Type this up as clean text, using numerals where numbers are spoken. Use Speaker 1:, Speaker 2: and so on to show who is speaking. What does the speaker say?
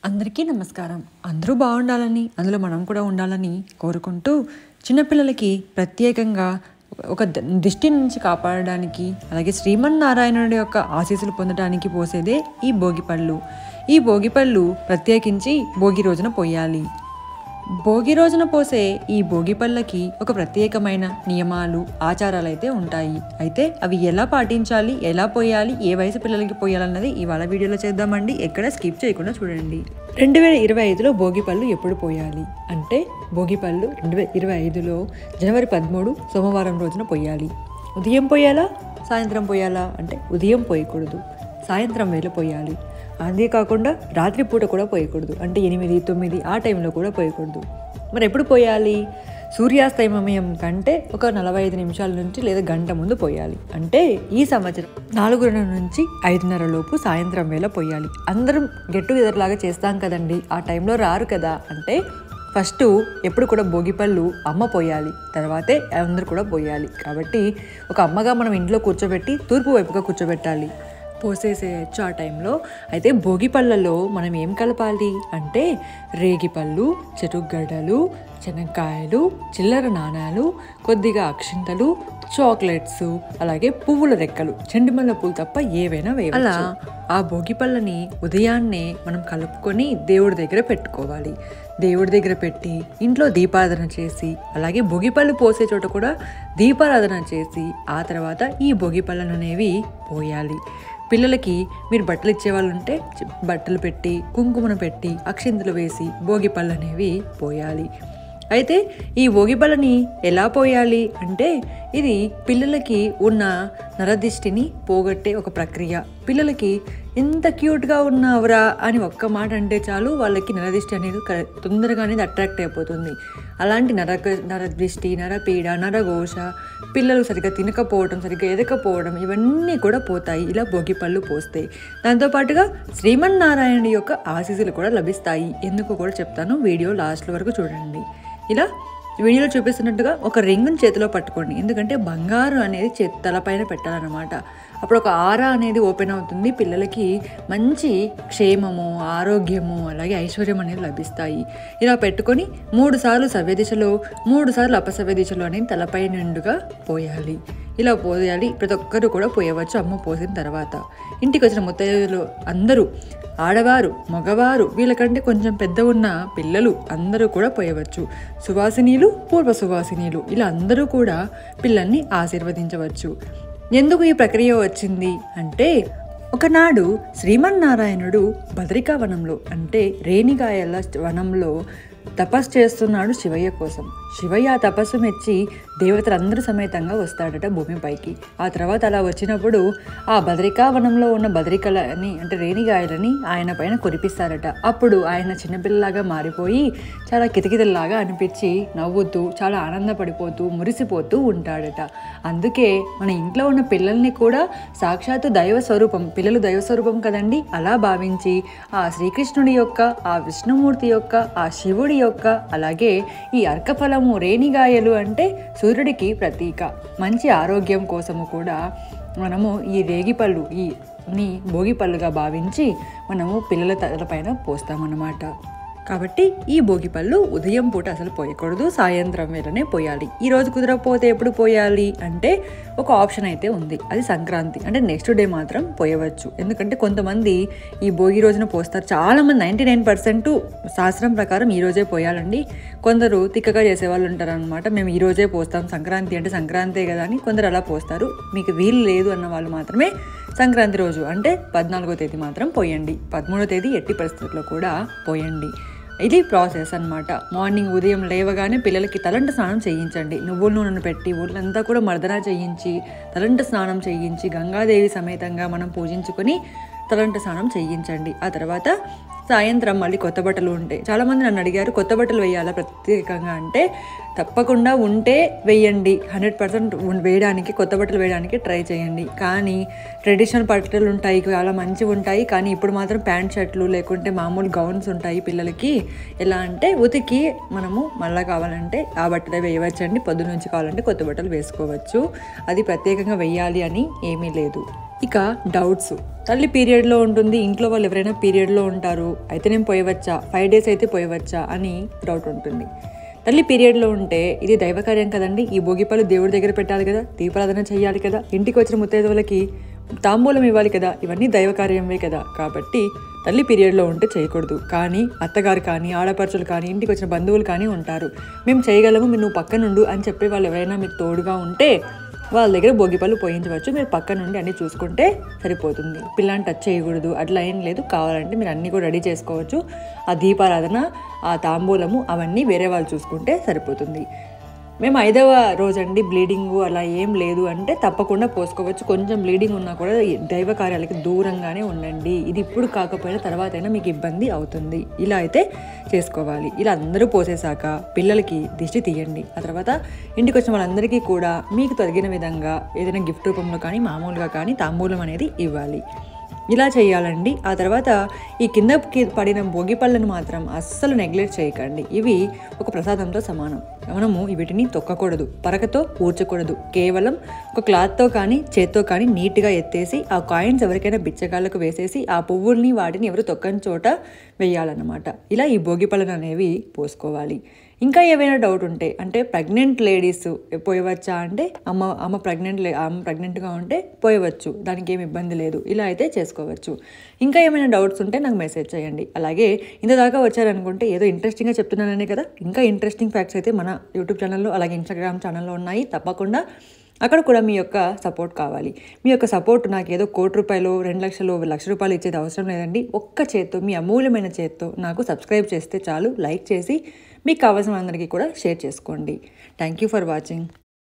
Speaker 1: అందరికీ నమస్కారం. అందరూ బాగుండాలని, అందులో మనం కూడా ఉండాలని కోరుకుంటూ, చిన్నపిల్లలకి ప్రత్యేకంగా ఒక దిష్టి నుంచి కాపాడడానికి, అలాగే శ్రీమన్నారాయణుడి యొక్క ఆశీస్సులు పొందడానికి పోసేదే ఈ భోగిపళ్ళు. ఈ భోగిపళ్ళు ప్రత్యేకించి భోగి రోజున పోయాలి. భోగి రోజున పోసే ఈ భోగిపళ్ళకి ఒక ప్రత్యేకమైన నియమాలు, ఆచారాలు అయితే ఉంటాయి. అయితే అవి ఎలా పాటించాలి, ఎలా పోయాలి, ఏ వయసు పిల్లలకి పోయాలన్నది ఇవాళ వీడియోలో చేద్దామండి. ఎక్కడ స్కిప్ చేయకుండా చూడండి. 2025లో భోగిపళ్ళు ఎప్పుడు పోయాలి అంటే, భోగిపళ్ళు 2025లో జనవరి 13 సోమవారం రోజున పోయాలి. ఉదయం పోయాలా, సాయంత్రం పోయాలా అంటే ఉదయం పోయకూడదు, సాయంత్రం వేళ పోయాలి. అంతేకాకుండా రాత్రిపూట కూడా పోయకూడదు, అంటే 8, 9 ఆ టైంలో కూడా పోయకూడదు. మరి ఎప్పుడు పోయాలి? సూర్యాస్తమయం కంటే ఒక 45 నిమిషాల నుంచి లేదా గంట ముందు పోయాలి. అంటే ఈ సంవత్సరం 4:30 నుంచి 5:30 లోపు సాయంత్రం వేళ పోయాలి. అందరం గెట్ టుగెదర్ లాగా చేస్తాం కదండి, ఆ టైంలో రారు కదా. అంటే ఫస్ట్ ఎప్పుడు కూడా భోగిపళ్ళు అమ్మ పోయాలి, తర్వాతే అందరూ కూడా పోయాలి. కాబట్టి ఒక అమ్మగా మనం ఇంట్లో కూర్చోబెట్టి తూర్పు వైపుగా కూర్చోబెట్టాలి, పోసేసేయచ్చు ఆ టైంలో. అయితే భోగిపళ్ళలో మనం ఏం కలపాలి అంటే, రేగిపళ్ళు, చెరుగడ్డలు, శనక్కాయలు, చిల్లర నాణాలు, కొద్దిగా అక్షింతలు, చాక్లెట్స్, అలాగే పువ్వుల రెక్కలు, చెండుమల్ల పూలు తప్ప ఏవైనా వేయాలి. అలా ఆ భోగిపళ్ళని ఉదయాన్నే మనం కలుపుకొని దేవుడి దగ్గర పెట్టుకోవాలి. దేవుడి దగ్గర పెట్టి ఇంట్లో దీపారాధన చేసి, అలాగే భోగిపళ్ళు పోసే చోట కూడా దీపారాధన చేసి, ఆ తర్వాత ఈ భోగిపళ్ళను అనేవి పోయాలి. పిల్లలకి మీరు బట్టలు ఇచ్చేవాళ్ళు ఉంటే బట్టలు పెట్టి, కుంకుమను పెట్టి, అక్షింతలు వేసి భోగిపళ్ళు అనేవి పోయాలి. అయితే ఈ భోగిపళ్ళని ఎలా పోయాలి అంటే, ఇది పిల్లలకి ఉన్న నరదిష్టిని పోగొట్టే ఒక ప్రక్రియ. పిల్లలకి ఎంత క్యూట్గా ఉన్నావురా అని ఒక్క మాట అంటే చాలు, వాళ్ళకి నరదిష్టి అనేది తొందరగా అనేది అట్రాక్ట్ అయిపోతుంది. అలాంటి నరదిష్టి, నరపీడ, నరఘోష, పిల్లలు సరిగ్గా తినకపోవడం, సరిగ్గా ఎదకపోవడం, ఇవన్నీ కూడా పోతాయి ఇలా భోగిపళ్ళు పోస్తే. దాంతోపాటుగా శ్రీమన్నారాయణుడి యొక్క ఆశీస్సులు కూడా లభిస్తాయి. ఎందుకు కూడా చెప్తాను, వీడియో లాస్ట్ వరకు చూడండి. ఇలా వీడియోలో చూపిస్తున్నట్టుగా ఒక రింగుని చేతిలో పట్టుకోండి, ఎందుకంటే బంగారం అనేది తలపైన పెట్టాలన్నమాట. అప్పుడు ఒక ఆరా అనేది ఓపెన్ అవుతుంది, పిల్లలకి మంచి క్షేమము, ఆరోగ్యము, అలాగే ఐశ్వర్యం అనేది లభిస్తాయి. ఇలా పెట్టుకొని 3 సార్లు సవ్య దిశలో, 3 సార్లు అపసవ్య దిశలో అనేది తలపై నిండుగా పోయాలి. ఇలా పోయాలి. ప్రతి ఒక్కరు కూడా పోయవచ్చు అమ్మ పోసిన తర్వాత. ఇంటికి వచ్చిన ముత్తైదులు అందరూ, ఆడవారు, మగవారు, వీళ్ళకంటే కొంచెం పెద్ద ఉన్న పిల్లలు అందరూ కూడా పోయవచ్చు. సువాసినీలు, పూర్వ సువాసినీలు, ఇలా అందరూ కూడా పిల్లల్ని ఆశీర్వదించవచ్చు. ఎందుకు ఈ ప్రక్రియ వచ్చింది అంటే, ఒకనాడు శ్రీమన్నారాయణుడు బదరికావనంలో, అంటే రేణిగాయల వనంలో తపస్సు చేస్తున్నాడు శివయ్య కోసం. శివయ్య ఆ తపస్సు మెచ్చి దేవతలందరూ సమేతంగా వస్తాడట భూమిపైకి. ఆ తర్వాత అలా వచ్చినప్పుడు ఆ బదరికావనంలో ఉన్న బదరికలని, అంటే రేణిగాయలని ఆయన పైన కురిపిస్తారట. అప్పుడు ఆయన చిన్నపిల్లలాగా మారిపోయి చాలా కితకితల్లాగా అనిపించి నవ్వుతూ, చాలా ఆనందపడిపోతూ, మురిసిపోతూ ఉంటాడట. అందుకే మన ఇంట్లో ఉన్న పిల్లల్ని కూడా సాక్షాత్తు దైవ స్వరూపం, పిల్లలు దైవ స్వరూపం కదండి, అలా భావించి ఆ శ్రీకృష్ణుడి యొక్క, ఆ విష్ణుమూర్తి యొక్క, ఆ శివుడి యొక్క, అలాగే ఈ అర్కఫలము రేణిగాయలు అంటే సూర్యుడికి ప్రతీక, మంచి ఆరోగ్యం కోసము కూడా మనము ఈ రేగిపళ్ళు ఈ భోగిపళ్ళుగా భావించి మనము పిల్లల తలపైన పోస్తామన్నమాట. కాబట్టి ఈ భోగిపళ్ళు ఉదయం పూట అసలు పోయకూడదు, సాయంత్రం వేళనే పోయాలి. ఈ రోజు కుదరకపోతే ఎప్పుడు పోయాలి అంటే, ఒక ఆప్షన్ అయితే ఉంది, అది సంక్రాంతి, అంటే నెక్స్ట్ డే మాత్రం పోయవచ్చు. ఎందుకంటే కొంతమంది ఈ భోగి రోజున పోస్తారు, చాలామంది 99% శాస్త్రం ప్రకారం ఈ రోజే పోయాలండి. కొందరు తిక్కగా చేసేవాళ్ళు ఉంటారనమాట, మేము ఈ రోజే పోస్తాం, సంక్రాంతి అంటే సంక్రాంతే కదా అని కొందరు అలా పోస్తారు. మీకు వీలు లేదు అన్న వాళ్ళు మాత్రమే సంక్రాంతి రోజు అంటే 14వ తేదీ మాత్రం పోయండి, 13వ తేదీ ఎట్టి పరిస్థితుల్లో కూడా పోయండి. ఇది ప్రాసెస్ అన్నమాట. మార్నింగ్ ఉదయం లేవగానే పిల్లలకి తలంట స్నానం చేయించండి, నువ్వుల నూనెను పెట్టి ఊళ్ళంతా కూడా మర్దన చేయించి, తలంట స్నానం చేయించి, గంగాదేవి సమేతంగా మనం పూజించుకొని తలంట స్నానం చేయించండి. ఆ తర్వాత సాయంత్రం మళ్ళీ కొత్త బట్టలు ఉంటాయి. చాలామంది నన్ను అడిగారు, కొత్త బట్టలు వేయాలా ప్రత్యేకంగా అంటే, తప్పకుండా ఉంటే వేయండి, 100% వేయడానికి, కొత్త బట్టలు వేయడానికి ట్రై చేయండి. కానీ ట్రెడిషనల్ బట్టలు ఉంటాయి, చాలా మంచివి ఉంటాయి, కానీ ఇప్పుడు మాత్రం ప్యాంట్ షర్ట్లు లేకుంటే మామూలు గౌన్స్ ఉంటాయి పిల్లలకి. ఎలా అంటే ఉతికి మనము మళ్ళీ కావాలంటే ఆ బట్టలే వేయవచ్చండి, పొద్దునుంచి కావాలంటే కొత్త బట్టలు వేసుకోవచ్చు. అది ప్రత్యేకంగా వేయాలి అని ఏమీ లేదు. ఇక డౌట్స్. తల్లి పీరియడ్లో ఉంటుంది, ఇంట్లో వాళ్ళు ఎవరైనా పీరియడ్లో ఉంటారు, అయితే నేను పోయవచ్చా, 5 days అయితే పోయవచ్చా అని డౌట్ ఉంటుంది. తల్లి పీరియడ్లో ఉంటే ఇది దైవకార్యం కదండి, ఈ భోగిపళ్ళు దేవుడి దగ్గర పెట్టాలి కదా, దీపారాధన చేయాలి కదా, ఇంటికి వచ్చిన ముత్తైదువులకి తాంబూలం ఇవ్వాలి కదా, ఇవన్నీ దైవకార్యమే కదా. కాబట్టి తల్లి పీరియడ్లో ఉంటే చేయకూడదు. కానీ అత్తగారు కానీ ఆడపడుచులు కానీ ఇంటికి వచ్చిన బంధువులు కానీ ఉంటారు, మేము చేయగలము, మీరు నువ్వు పక్కనుండు అని చెప్పే వాళ్ళు ఎవరైనా మీకు తోడుగా ఉంటే వాళ్ళ దగ్గర భోగిపళ్ళు పోయించవచ్చు. మీరు పక్క నుండి అన్నీ చూసుకుంటే సరిపోతుంది. పిల్లని టచ్ చేయకూడదు, అట్లా ఏం లేదు. కావాలంటే మీరు అన్నీ కూడా రెడీ చేసుకోవచ్చు. ఆ దీపారాధన, ఆ తాంబూలము అవన్నీ వేరే వాళ్ళు చూసుకుంటే సరిపోతుంది. మేము 5వ రోజండి బ్లీడింగు అలా ఏం లేదు అంటే తప్పకుండా పోసుకోవచ్చు. కొంచెం బ్లీడింగ్ ఉన్నా కూడా దైవ కార్యాలకి దూరంగానే ఉండండి. ఇది ఇప్పుడు కాకపోయినా తర్వాత అయినా మీకు ఇబ్బంది అవుతుంది. ఇలా అయితే చేసుకోవాలి. ఇలా అందరూ పోసేశాక పిల్లలకి దిష్టి తీయండి. ఆ తర్వాత ఇంటికి వచ్చిన వాళ్ళందరికీ కూడా మీకు తగిన విధంగా ఏదైనా గిఫ్ట్ రూపంలో కానీ మామూలుగా కానీ తాంబూలం అనేది ఇవ్వాలి. ఇలా చేయాలండి. ఆ తర్వాత ఈ కిందకి పడిన భోగిపళ్ళను మాత్రం అస్సలు నెగ్లెక్ట్ చేయకండి. ఇవి ఒక ప్రసాదంతో సమానం. మనము వీటిని తొక్కకూడదు, పరకతో ఊడ్చకూడదు. కేవలం ఒక క్లాత్తో కానీ చేత్తో కానీ నీట్గా ఎత్తేసి ఆ కాయిన్స్ ఎవరికైనా బిచ్చగాళ్ళకు వేసేసి ఆ పువ్వుల్ని వాటిని ఎవరు తొక్కని చోట వేయాలన్నమాట. ఇలా ఈ భోగిపళ్ళను అనేవి పోసుకోవాలి. ఇంకా ఏవైనా డౌట్ ఉంటే, అంటే ప్రెగ్నెంట్ లేడీస్ పోయవచ్చా అంటే అమ్మ ప్రెగ్నెంట్గా ఉంటే పోయవచ్చు, దానికి ఏమి ఇబ్బంది లేదు. ఇలా అయితే చేసుకోవచ్చు. ఇంకా ఏమైనా డౌట్స్ ఉంటే నాకు మెసేజ్ చేయండి. అలాగే ఇంతదాకా వచ్చారనుకుంటే ఏదో ఇంట్రెస్టింగ్గా చెప్తున్నాననే కదా, ఇంకా ఇంట్రెస్టింగ్ ఫ్యాక్ట్స్ అయితే మన యూట్యూబ్ ఛానల్లో అలాగే ఇన్స్టాగ్రామ్ ఛానల్లో ఉన్నాయి. తప్పకుండా అక్కడ కూడా మీ యొక్క సపోర్ట్ కావాలి. మీ యొక్క సపోర్ట్ నాకు ఏదో 1 కోటి రూపాయలు, 2 లక్షలు, 1 లక్ష రూపాయలు ఇచ్చేది అవసరం లేదండి. ఒక్క చేత్తో, మీ అమూల్యమైన చేత్తో నాకు సబ్స్క్రైబ్ చేస్తే చాలు. లైక్ చేసి మీకు కావాల్సిన అందరికీ కూడా షేర్ చేసుకోండి. Thank you for watching.